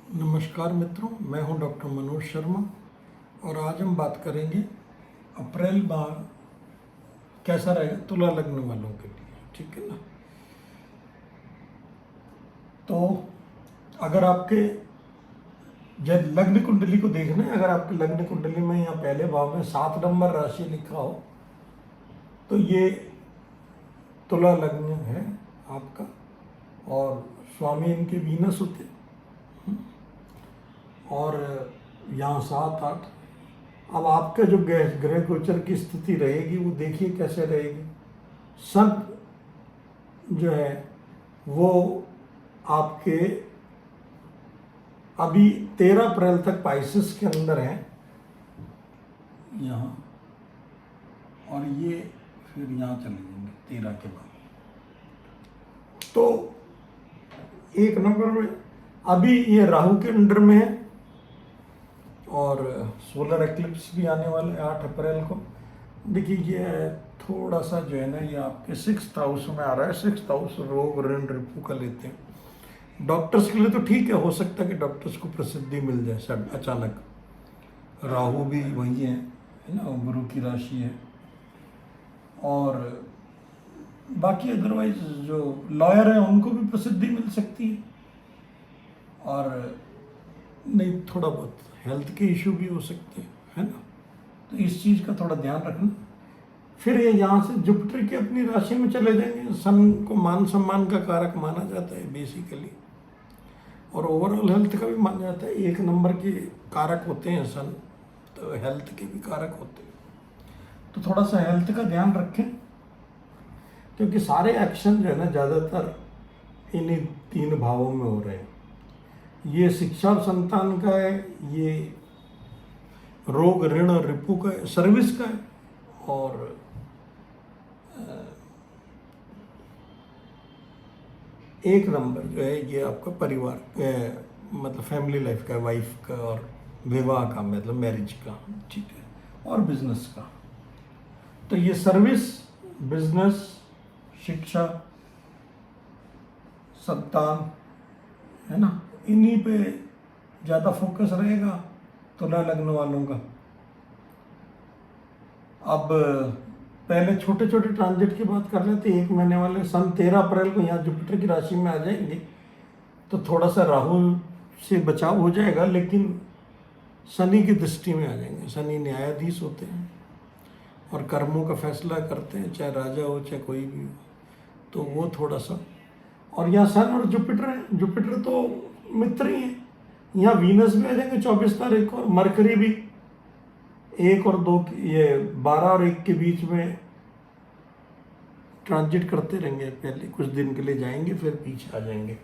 नमस्कार मित्रों, मैं हूं डॉक्टर मनोज शर्मा और आज हम बात करेंगे अप्रैल माह कैसा रहेगा तुला लग्न वालों के लिए। ठीक है ना। तो अगर आपके जब लग्न कुंडली को देखना है, अगर आपके लग्न कुंडली में या पहले भाव में 7 नंबर राशि लिखा हो तो ये तुला लग्न है आपका, और स्वामी इनके वीनस होते हैं। और यहाँ 7 8। अब आपका जो ग्रह गोचर की स्थिति रहेगी वो देखिए कैसे रहेगी। सब जो है वो आपके अभी 13 अप्रैल तक पाइसेस के अंदर है यहाँ, और ये फिर यहाँ चले जाएंगे 13 के बाद। तो एक नंबर में अभी ये राहु के अंडर में है, और सोलर एक्लिप्स भी आने वाला है 8 अप्रैल को। देखिए ये थोड़ा सा जो है ना, ये आपके 6th हाउस में आ रहा है। 6th हाउस रोग ऋण रिपू का लेते हैं। डॉक्टर्स के लिए तो ठीक है, हो सकता है कि डॉक्टर्स को प्रसिद्धि मिल जाए सब अचानक। राहु भी वही है ना, गुरु की राशि है। और बाकी अदरवाइज जो लॉयर हैं उनको भी प्रसिद्धि मिल सकती है, और नहीं थोड़ा बहुत हेल्थ के इशू भी हो सकते हैं, है ना। तो इस चीज़ का थोड़ा ध्यान रखना। फिर ये यहाँ से जुपिटर की अपनी राशि में चले जाएंगे। सन को मान सम्मान का कारक माना जाता है बेसिकली, और ओवरऑल हेल्थ का भी माना जाता है। 1 नंबर के कारक होते हैं सन, तो हेल्थ के भी कारक होते हैं। तो थोड़ा सा हेल्थ का ध्यान रखें, क्योंकि सारे एक्शन जो है ना ज़्यादातर इन्हीं 3 भावों में हो रहे हैं। ये शिक्षा और संतान का है, ये रोग ऋण रिपू का है, सर्विस का है, और एक नंबर जो है ये आपका परिवार मतलब फैमिली लाइफ का, वाइफ का और विवाह का, मतलब मैरिज का। ठीक है, और बिजनेस का। तो ये सर्विस, बिजनेस, शिक्षा, संतान, है ना, इन्हीं पे ज़्यादा फोकस रहेगा तुला लग्न वालों का। अब पहले छोटे छोटे ट्रांजिट की बात कर लेते हैं। 1 महीने वाले सन 13 अप्रैल को यहाँ जुपिटर की राशि में आ जाएंगे, तो थोड़ा सा राहु से बचाव हो जाएगा, लेकिन शनि की दृष्टि में आ जाएंगे। शनि न्यायाधीश होते हैं और कर्मों का फैसला करते हैं, चाहे राजा हो चाहे कोई भी हो। तो वो थोड़ा सा, और यहाँ सन और जुपिटर है। जुपिटर तो मित्र ही है। यहाँ वीनस भी आ जाएंगे 24 तारीख को, और मरकरी भी 1 और 2 ये 12 और 1 के बीच में ट्रांजिट करते रहेंगे। पहले कुछ दिन के लिए जाएंगे, फिर पीछे आ जाएंगे,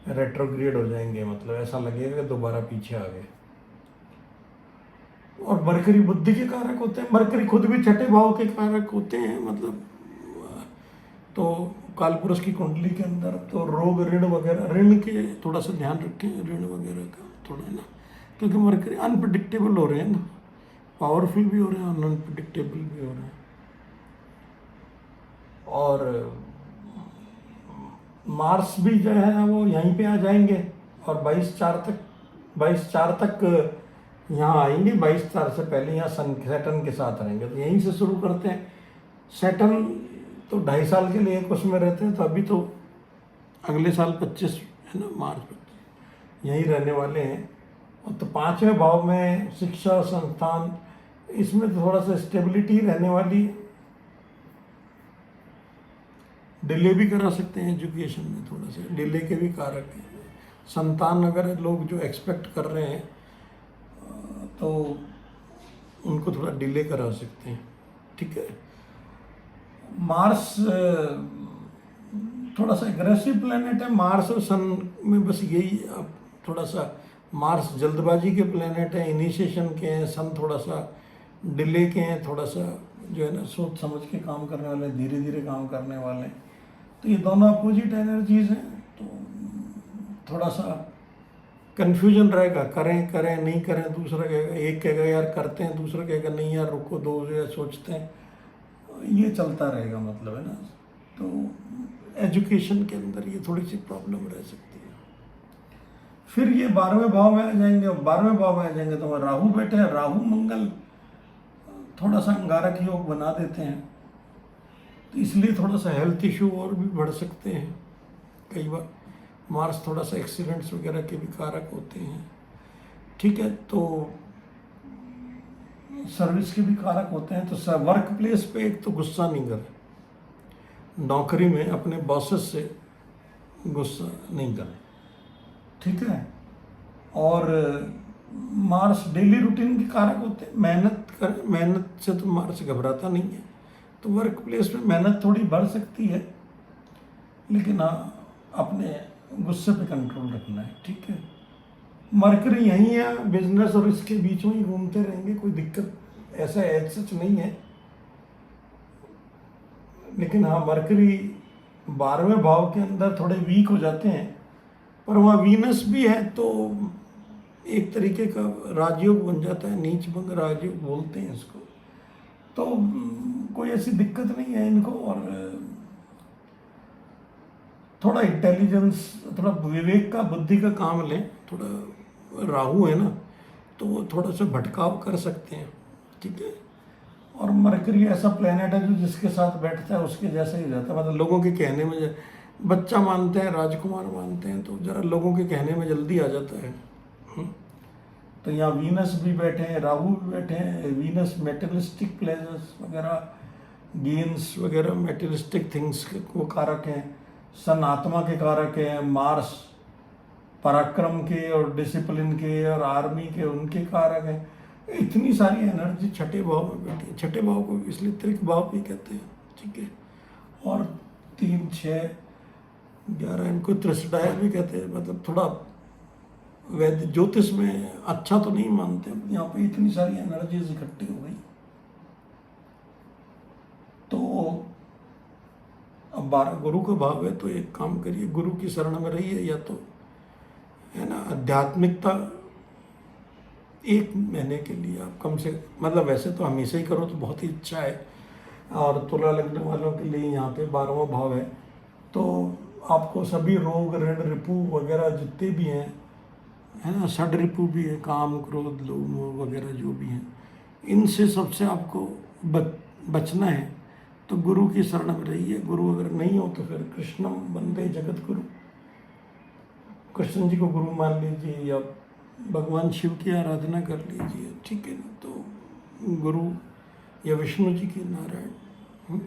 रेट्रोग्रेड हो जाएंगे। मतलब ऐसा लगेगा कि दोबारा पीछे आ गए। और मरकरी बुद्धि के कारक होते हैं। मरकरी खुद भी 6ठे भाव के कारक होते हैं। मतलब तो कालपुरुष की कुंडली के अंदर तो रोग ऋण वगैरह, ऋण के थोड़ा सा ध्यान रखें, ऋण वगैरह का थोड़ा ना, क्योंकि मरकरी अनप्रडिक्टेबल हो रहे हैं ना, पावरफुल भी हो रहे हैं, अनप्रडिक्टेबल भी हो रहे हैं। और मार्स भी जो है वो यहीं पे आ जाएंगे, और 22/4 तक यहाँ आएंगे। 22/4 से पहले यहाँ सैटर्न के साथ रहेंगे। तो यहीं से शुरू करते हैं। सैटर्न तो 2.5 साल के लिए एक उसमें रहते हैं, तो अभी तो अगले साल 25 है ना, मार्च 25 यहीं रहने वाले हैं। और तो 5वें भाव में शिक्षा संस्थान, इसमें तो थोड़ा सा स्टेबिलिटी रहने वाली है। डिले भी करा सकते हैं एजुकेशन में, थोड़ा सा डिले के भी कारक हैं। संतान अगर लोग जो एक्सपेक्ट कर रहे हैं तो उनको थोड़ा डिले करा सकते हैं। ठीक है। मार्स थोड़ा सा एग्रेसिव प्लेनेट है। मार्स और सन में बस यही, अब थोड़ा सा मार्स जल्दबाजी के प्लेनेट है, इनिशिएशन के हैं। सन थोड़ा सा डिले के हैं, थोड़ा सा जो है ना सोच समझ के काम करने वाले, धीरे धीरे काम करने वाले हैं। तो ये दोनों अपोजिट एनर्जीज हैं, तो थोड़ा सा कन्फ्यूजन रहेगा। करें करें नहीं करें, दूसरा कहेगा, एक कहेगा यार करते हैं, दूसरा कहेगा नहीं यार रुको, दो या सोचते हैं। ये चलता रहेगा, मतलब है ना। तो एजुकेशन के अंदर ये थोड़ी सी प्रॉब्लम रह सकती है। फिर ये 12वें भाव में आ जाएंगे, और 12वें भाव में आ जाएंगे तो वहाँ राहु बैठे हैं। राहु मंगल थोड़ा सा अंगारक योग बना देते हैं, तो इसलिए थोड़ा सा हेल्थ इशू और भी बढ़ सकते हैं कई बार। मार्स थोड़ा सा एक्सीडेंट्स वगैरह के भी कारक होते हैं, ठीक है। तो सर्विस के भी कारक होते हैं। तो वर्क प्लेस पे एक तो गुस्सा नहीं करें, नौकरी में अपने बॉसेस से गुस्सा नहीं करें, ठीक है। और मार्स डेली रूटीन के कारक होते हैं, मेहनत करें, मेहनत से तो मार्स घबराता नहीं है। तो वर्क प्लेस में मेहनत थोड़ी बढ़ सकती है, लेकिन हाँ अपने गुस्से पे कंट्रोल रखना है, ठीक है। मरकरी यहीं है, बिजनेस और इसके बीच में ही घूमते रहेंगे, कोई दिक्कत ऐसा एज सच नहीं है। लेकिन हाँ मरकरी 12वें भाव के अंदर थोड़े वीक हो जाते हैं, पर वहाँ वीनस भी है, तो एक तरीके का राजयोग बन जाता है, नीच भंग राजयोग बोलते हैं इसको। तो कोई ऐसी दिक्कत नहीं है इनको। और थोड़ा इंटेलिजेंस, थोड़ा विवेक का, बुद्धि का काम लें। थोड़ा राहु है ना, तो वो थोड़ा सा भटकाव कर सकते हैं, ठीक है। और मरकरी ऐसा प्लेनेट है जो जिसके साथ बैठता है उसके जैसा ही जाता है, मतलब लोगों के कहने में बच्चा मानते हैं, राजकुमार मानते हैं, तो जरा लोगों के कहने में जल्दी आ जाता है। तो यहाँ वीनस भी बैठे हैं, राहु भी बैठे हैं। वीनस मेटेरियलिस्टिक प्लेजर्स वगैरह, गेन्स वगैरह, मेटेरियलिस्टिक थिंग्स को कारक हैं। सन आत्मा के कारक हैं। मार्स पराक्रम के और डिसिप्लिन के और आर्मी के, उनके कारक हैं। इतनी सारी एनर्जी छठे भाव में बैठी है। छठे भाव को इसलिए त्रिक भाव भी कहते हैं, ठीक है। और 3, 6, 11 इनको त्रिसडाय भी कहते हैं, मतलब थोड़ा वैद्य ज्योतिष में अच्छा तो नहीं मानते। यहाँ पे इतनी सारी एनर्जीज इकट्ठी हो गई। तो अब 12 गुरु का भाव है, तो एक काम करिए, गुरु की शरण में रहिए, या तो है ना आध्यात्मिकता 1 महीने के लिए आप कम से, मतलब वैसे तो हमेशा ही करो तो बहुत ही अच्छा है। और तुला लग्न वालों के लिए यहाँ पे 12वां भाव है, तो आपको सभी रोग, ऋण, रिपु वगैरह जितने भी हैं, है ना, षड रिपु भी है, काम, क्रोध, लोभ, मोह वगैरह जो भी हैं, इनसे सबसे आपको बचना है। तो गुरु की शरण में रहिए। गुरु अगर नहीं हो तो फिर कृष्णम वंदे जगत गुरु, कृष्ण जी को गुरु मान लीजिए, या भगवान शिव की आराधना कर लीजिए, ठीक है ना। तो गुरु या विष्णु जी की, नारायण।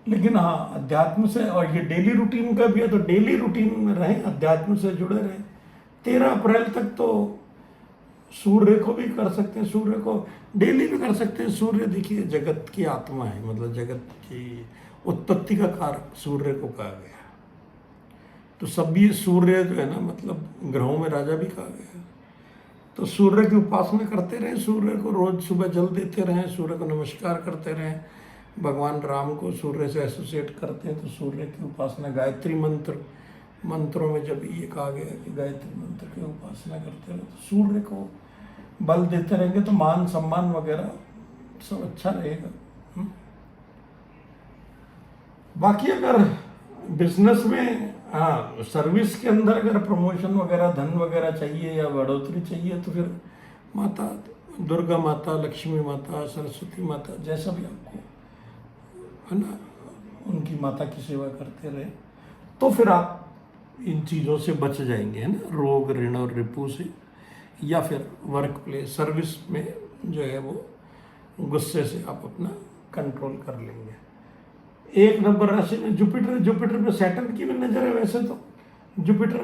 लेकिन हाँ अध्यात्म से, और ये डेली रूटीन का भी है, तो डेली रूटीन में रहें, अध्यात्म से जुड़े रहें। 13 अप्रैल तक तो सूर्य को भी कर सकते हैं, सूर्य को डेली भी कर सकते हैं। सूर्य देखिए जगत की आत्मा है, मतलब जगत की उत्पत्ति का कारक सूर्य को कहा गया। तो सभी सूर्य जो है ना, मतलब ग्रहों में राजा भी कहा गया। तो सूर्य की उपासना करते रहें, सूर्य को रोज सुबह जल देते रहें, सूर्य को नमस्कार करते रहें। भगवान राम को सूर्य से एसोसिएट करते हैं, तो सूर्य की उपासना, गायत्री मंत्रों में जब ये कहा गया कि गायत्री मंत्र की उपासना करते रहे, तो सूर्य को बल देते रहेंगे, तो मान सम्मान वगैरह सब अच्छा रहेगा। बाकी अगर बिजनेस में, हाँ सर्विस के अंदर अगर प्रमोशन वगैरह, धन वगैरह चाहिए या बढ़ोतरी चाहिए, तो फिर माता दुर्गा माता, लक्ष्मी माता, सरस्वती माता, जैसा भी आपको है ना, उनकी माता की सेवा करते रहे, तो फिर आप इन चीज़ों से बच जाएंगे, है ना, रोग, ऋण और रिपु से। या फिर वर्क प्लेस, सर्विस में जो है वो गुस्से से आप अपना कंट्रोल कर लेंगे। 1 नंबर राशि में जुपिटर पे सैटर्न की भी नजर है। वैसे तो जुपिटर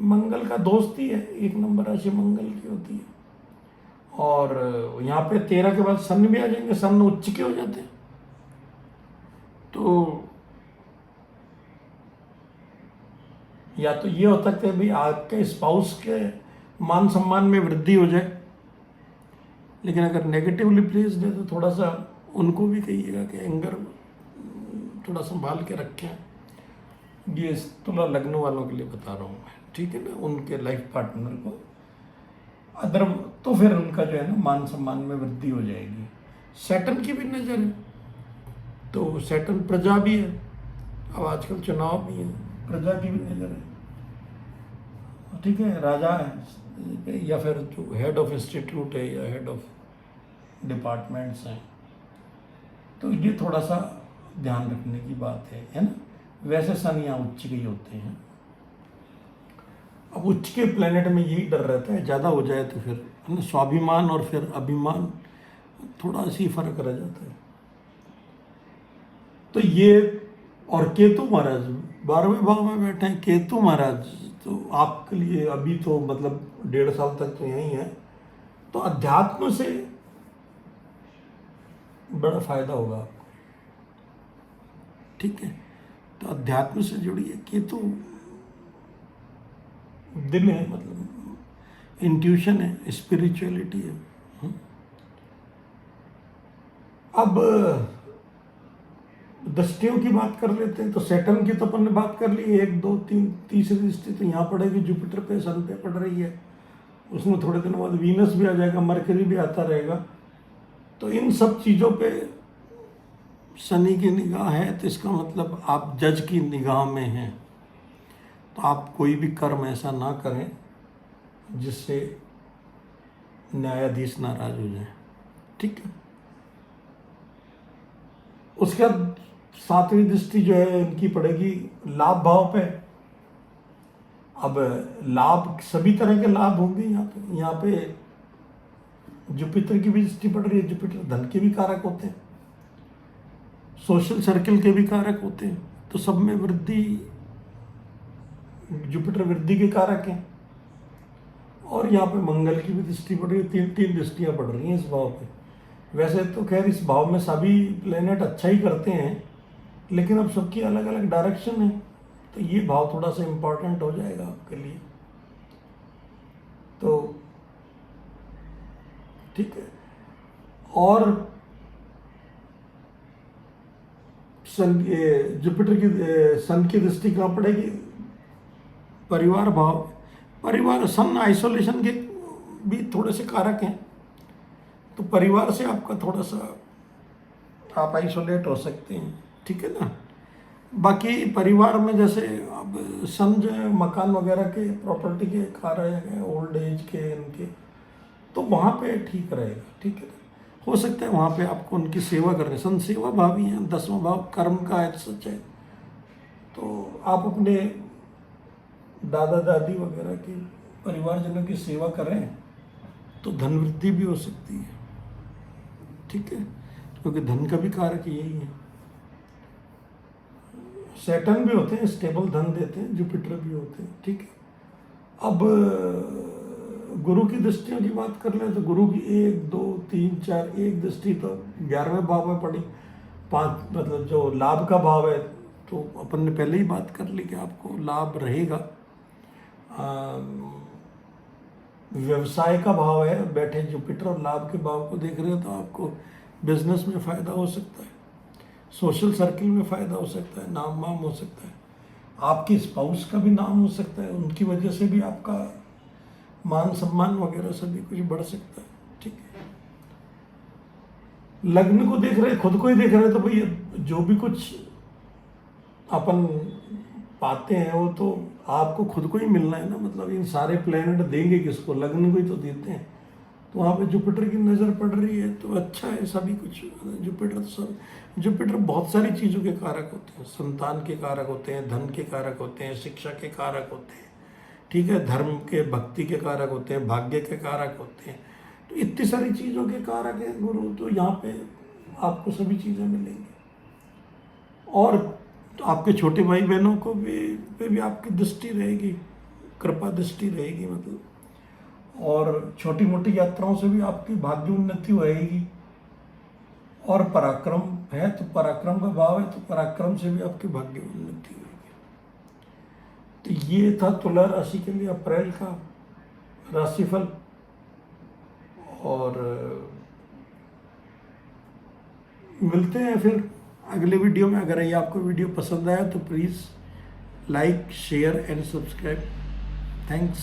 मंगल का दोस्त ही है, 1 नंबर राशि मंगल की होती है। और यहाँ पे 13 के बाद सन भी आ जाएंगे, सन उच्च के हो जाते हैं। तो या तो ये हो सकता है भाई आपके स्पाउस के मान सम्मान में वृद्धि हो जाए, लेकिन अगर नेगेटिवली प्लेस्ड है तो थोड़ा सा उनको भी कहिएगा कि एंगर थोड़ा संभाल के रखें। ये तुला लग्न वालों के लिए बता रहा हूँ मैं, ठीक है ना, उनके लाइफ पार्टनर को। अदर तो फिर उनका जो है ना मान सम्मान में वृद्धि हो जाएगी। सैटर्न की भी नजर है, तो सैटर्न प्रजा भी है, अब आजकल चुनाव भी है, प्रजा की भी नजर है। ठीक है, राजा है या फिर जो हेड ऑफ इंस्टीट्यूट है या हेड ऑफ डिपार्टमेंट्स हैं, तो ये थोड़ा सा ध्यान रखने की बात है ना। वैसे सन यहाँ उच्च के ही होते हैं। अब उच्च के प्लेनेट में यही डर रहता है, ज़्यादा हो जाए तो फिर है ना, स्वाभिमान और फिर अभिमान थोड़ा सी फर्क रह जाता है। तो ये, और केतु महाराज 12वें भाव में बैठे हैं। केतु महाराज तो आपके लिए अभी तो मतलब 1.5 साल तक तो यही है, तो अध्यात्म से बड़ा फायदा होगा आपको, ठीक है। तो अध्यात्म से जुड़िए। केतु दिल है, मतलब इंट्यूशन है, स्पिरिचुअलिटी है। अब दृष्टियों की बात कर लेते हैं। तो सैटर्न की तो अपन ने बात कर ली, 1 2 3 तीसरी दृष्टि तो यहाँ पड़ेगी, जुपिटर पे, सन पे पड़ रही है। उसमें थोड़े दिनों बाद वीनस भी आ जाएगा, मरकरी भी आता रहेगा। तो इन सब चीज़ों पे शनि की निगाह है, तो इसका मतलब आप जज की निगाह में हैं। तो आप कोई भी कर्म ऐसा ना करें जिससे न्यायाधीश नाराज हो जाए, ठीक है। उसके बाद 7वीं दृष्टि जो है इनकी पड़ेगी लाभ भाव पे। अब लाभ, सभी तरह के लाभ होंगे यहाँ पे जुपिटर की भी दृष्टि पड़ रही है। जुपिटर धन के भी कारक होते हैं, सोशल सर्किल के भी कारक होते हैं, तो सब में वृद्धि, जुपिटर वृद्धि के कारक हैं। और यहाँ पे मंगल की भी दृष्टि पड़ रही है, 3 दृष्टियाँ पड़ रही हैं इस भाव पे। वैसे तो खैर इस भाव में सभी प्लेनेट अच्छा ही करते हैं, लेकिन अब सबकी अलग अलग डायरेक्शन है, तो ये भाव थोड़ा सा इम्पोर्टेंट हो जाएगा आपके लिए। तो ठीक है। और जुपिटर की सन की दृष्टि कहाँ पड़ेगी? परिवार भाव। परिवार, सन आइसोलेशन के भी थोड़े से कारक हैं, तो परिवार से आपका थोड़ा सा आप आइसोलेट हो सकते हैं, ठीक है ना। बाकी परिवार में जैसे अब सन जो है मकान वगैरह के, प्रॉपर्टी के कारक हैं, ओल्ड एज के, इनके, तो वहाँ पे ठीक रहेगा, ठीक है। हो सकता है वहाँ पे आपको उनकी सेवा करनी। सन सेवा भावी है, 10वां भाव कर्म का है, सच है। तो आप अपने दादा दादी वगैरह के परिवारजनों की सेवा करें तो धन वृद्धि भी हो सकती है, ठीक है, क्योंकि धन का भी कारक यही है। सैटर्न भी होते हैं, स्टेबल धन देते हैं, जुपिटर भी होते हैं, ठीक है। अब गुरु की दृष्टियों की बात कर लें तो गुरु की 1 2 3 4 एक दृष्टि तो 11वें भाव में पड़ी। 5 मतलब जो लाभ का भाव है, तो अपन ने पहले ही बात कर ली कि आपको लाभ रहेगा। व्यवसाय का भाव है, बैठे जुपिटर और लाभ के भाव को देख रहे हो, तो आपको बिजनेस में फ़ायदा हो सकता है, सोशल सर्किल में फ़ायदा हो सकता है, नाम वाम हो सकता है, आपकी स्पाउस का भी नाम हो सकता है, उनकी वजह से भी आपका मान सम्मान वगैरह सभी कुछ बढ़ सकता है, ठीक है। लग्न को देख रहे, खुद को ही देख रहे, तो भाई जो भी कुछ अपन पाते हैं वो तो आपको खुद को ही मिलना है ना। मतलब इन सारे प्लेनेट देंगे किसको? लग्न को ही तो देते हैं। तो वहाँ पे जुपिटर की नज़र पड़ रही है, तो अच्छा है सभी कुछ। जुपिटर तो सब, जुपिटर बहुत सारी चीज़ों के कारक होते हैं, संतान के कारक होते हैं, धन के कारक होते हैं, शिक्षा के कारक होते हैं, ठीक है, धर्म के, भक्ति के कारक होते हैं, भाग्य के कारक होते हैं। तो इतनी सारी चीज़ों के कारक हैं गुरु, तो यहाँ पे आपको सभी चीज़ें मिलेंगी। और तो आपके छोटे भाई बहनों को भी पे भी आपकी दृष्टि रहेगी, कृपा दृष्टि रहेगी मतलब। और छोटी मोटी यात्राओं से भी आपकी भाग्य उन्नति होएगी। और पराक्रम है तो पराक्रम का भाव है, तो पराक्रम से भी आपकी भाग्य उन्नति होगी। तो ये था तुला राशि के लिए अप्रैल का राशिफल। और मिलते हैं फिर अगले वीडियो में। अगर ये आपको वीडियो पसंद आया तो please like, share and subscribe. Thanks.